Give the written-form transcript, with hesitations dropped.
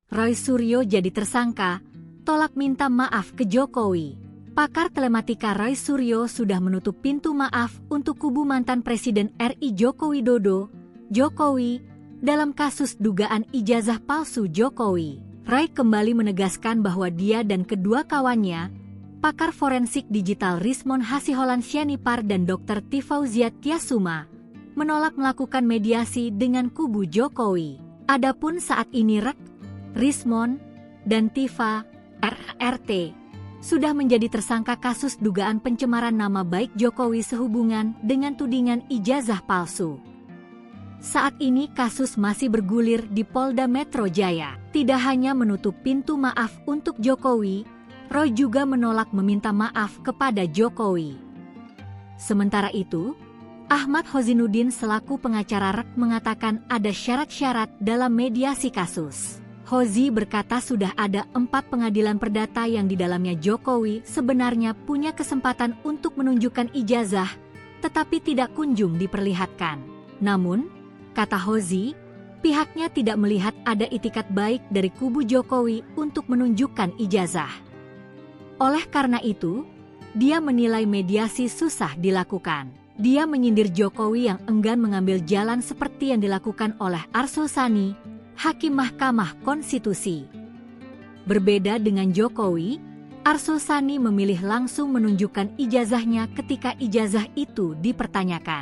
Roy Suryo jadi tersangka, tolak minta maaf ke Jokowi. Pakar telematika Roy Suryo sudah menutup pintu maaf untuk kubu mantan Presiden RI Joko Widodo, Jokowi, dalam kasus dugaan ijazah palsu Jokowi. Roy kembali menegaskan bahwa dia dan kedua kawannya, pakar forensik digital Rismon Hasiholan Syanipar dan Dr. Tifauziat Tiasuma, menolak melakukan mediasi dengan kubu Jokowi. Adapun saat ini Rismon dan Tifa RRT sudah menjadi tersangka kasus dugaan pencemaran nama baik Jokowi sehubungan dengan tudingan ijazah palsu. Saat ini kasus masih bergulir di Polda Metro Jaya. Tidak hanya menutup pintu maaf untuk Jokowi, Roy juga menolak meminta maaf kepada Jokowi. Sementara itu, Ahmad Hozinuddin selaku pengacara mengatakan ada syarat-syarat dalam mediasi kasus. Hozi berkata sudah ada 4 pengadilan perdata yang di dalamnya Jokowi sebenarnya punya kesempatan untuk menunjukkan ijazah, tetapi tidak kunjung diperlihatkan. Namun, kata Hozi, pihaknya tidak melihat ada itikat baik dari kubu Jokowi untuk menunjukkan ijazah. Oleh karena itu, dia menilai mediasi susah dilakukan. Dia menyindir Jokowi yang enggan mengambil jalan seperti yang dilakukan oleh Arsul Sani, Hakim Mahkamah Konstitusi. Berbeda dengan Jokowi, Arsul Sani memilih langsung menunjukkan ijazahnya ketika ijazah itu dipertanyakan.